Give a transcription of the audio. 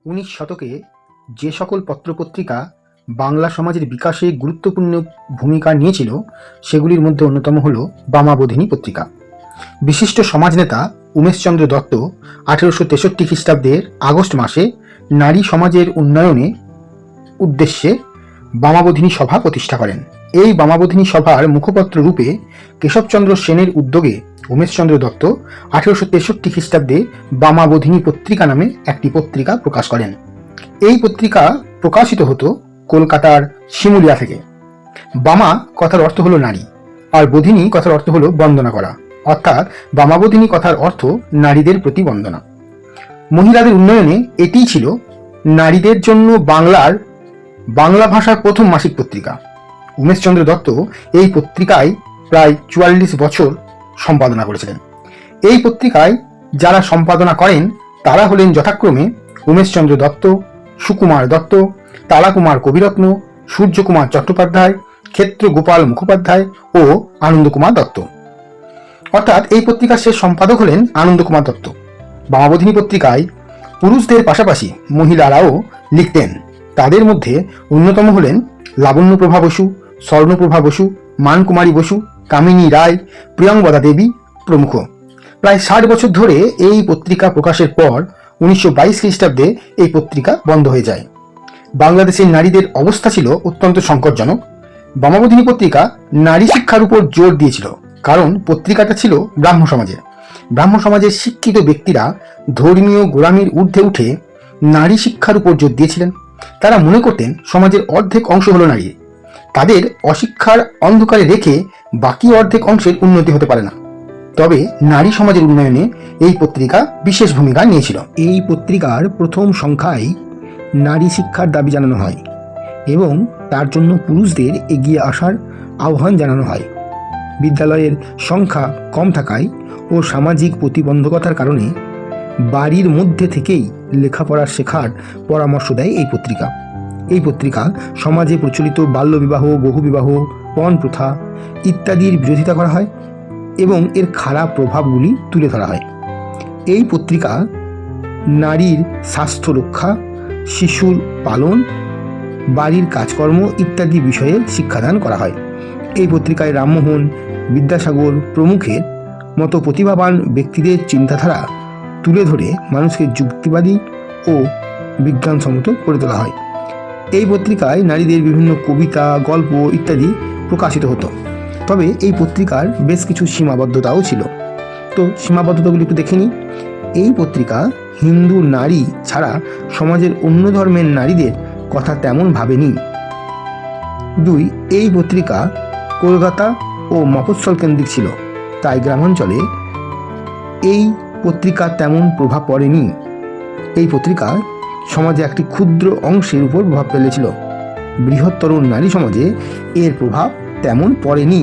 উনিশ শতকে যে সকল পত্রপত্রিকা বাংলা সমাজের বিকাশে গুরুত্বপূর্ণ ভূমিকা নিয়েছিল সেগুলির মধ্যে অন্যতম হল বামাবোধিনী পত্রিকা। বিশিষ্ট সমাজনেতা উমেশচন্দ্র দত্ত 1863 খ্রিস্টাব্দের আগস্ট মাসে নারী সমাজের উন্নয়নে উদ্দেশ্যে বামাবোধিনী সভা প্রতিষ্ঠা করেন। এই বামাবোধিনী সভার মুখপত্র রূপে কেশবচন্দ্র সেনের উদ্যোগে উমেশচন্দ্র দত্ত 1863 খ্রিস্টাব্দে বামাবোধিনী পত্রিকা নামে একটি পত্রিকা প্রকাশ করেন। এই পত্রিকা প্রকাশিত হতো কলকাতার শিমুলিয়া থেকে। বামা কথার অর্থ হলো নারী, আর বোধিনী কথার অর্থ হলো বন্দনা করা, অর্থাৎ বামাবোধিনী কথার অর্থ নারীদের প্রতি বন্দনা। মহিলাদের উন্নয়নে এটিই ছিল নারীদের জন্য বাংলা ভাষার প্রথম মাসিক পত্রিকা। উমেশচন্দ্র দত্ত এই পত্রিকায় প্রায় 44 বছর সম্পাদনা করেছিলেন। এই পত্রিকায় যারা সম্পাদনা করেন তারা হলেন যথাক্রমে উমেশচন্দ্র দত্ত, সুকুমার দত্ত, তালাকুমার কবিরত্ন, সূর্যকুমার চট্টোপাধ্যায়, ক্ষেত্র গোপাল মুখোপাধ্যায় ও আনন্দকুমার দত্ত। অর্থাৎ এই পত্রিকার শেষ সম্পাদক হলেন আনন্দকুমার দত্ত। বামাবোধিনী পত্রিকায় পুরুষদের পাশাপাশি মহিলারাও লিখতেন। তাদের মধ্যে অন্যতম হলেন লাবণ্যপ্রভা বসু, স্বর্ণপ্রভা বসু, মানকুমারী বসু, কামিনী রায়, প্রিয়ংবদা দেবী প্রমুখ। প্রায় 60 বছর ধরে এই পত্রিকা প্রকাশের পর 1922 খ্রিস্টাব্দে এই পত্রিকা বন্ধ হয়ে যায়। বাংলাদেশের নারীদের অবস্থা ছিল অত্যন্ত সংকটজনক। বামাবোধিনী পত্রিকা নারী শিক্ষার উপর জোর দিয়েছিল, কারণ পত্রিকাটা ছিল ব্রাহ্ম সমাজের। ব্রাহ্ম সমাজের শিক্ষিত ব্যক্তিরা ধর্মীয় গোড়ামির ঊর্ধ্বে উঠে নারী শিক্ষার উপর জোর দিয়েছিলেন। তারা মনে করতেন সমাজের অর্ধেক অংশ হলো নারী, তাদের অশিক্ষার অন্ধকারে রেখে বাকি অর্ধেক অংশের উন্নতি হতে পারে না। তবে নারী সমাজের উন্নয়নে এই পত্রিকা বিশেষ ভূমিকা নিয়েছিল। এই পত্রিকার প্রথম সংখ্যায় নারী শিক্ষার দাবি জানানো হয় এবং তার জন্য পুরুষদের এগিয়ে আসার আহ্বান জানানো হয়। বিদ্যালয়ের সংখ্যা কম থাকায় ও সামাজিক প্রতিবন্ধকতার কারণে বাড়ির মধ্যে থেকেই লেখাপড়া শেখার পরামর্শ দেয় এই পত্রিকা। এই পত্রিকা সমাজে প্রচলিত বাল্যবিবাহ, বহুবিবাহ, পণ প্রথা ইত্যাদির বিরোধিতা করা হয় এবং এর খারাপ প্রভাবগুলি তুলে ধরা হয়। এই পত্রিকা নারীর স্বাস্থ্য রক্ষা, শিশুর পালন, বাড়ির কাজকর্ম ইত্যাদি বিষয়ে শিক্ষাদান করা হয়। এই পত্রিকায় রামমোহন, বিদ্যাসাগর প্রমুখের মতো প্রতিভাবান ব্যক্তিদের চিন্তাধারা তুলে ধরে মানুষকে যুক্তিবাদী ও বিজ্ঞানসম্মত করে তোলা হয়। এই পত্রিকায় নারীদের বিভিন্ন কবিতা, গল্প ইত্যাদি প্রকাশিত হতো। তবে এই পত্রিকার বেশ কিছু সীমাবদ্ধতাও ছিল। তো সীমাবদ্ধতাগুলি একটু দেখে নিই। এই পত্রিকা হিন্দু নারী ছাড়া সমাজের অন্য ধর্মের নারীদের কথা তেমন ভাবেনি। 2, এই পত্রিকা কলকাতা ও মফস্বল কেন্দ্রিক ছিল, তাই গ্রামাঞ্চলে এই পত্রিকা তেমন প্রভাব পড়েনি। এই পত্রিকা সমাজে একটি ক্ষুদ্র অংশের উপর প্রভাব ফেলেছিল, বৃহত্তর নারী সমাজে এর প্রভাব তেমন পড়েনি।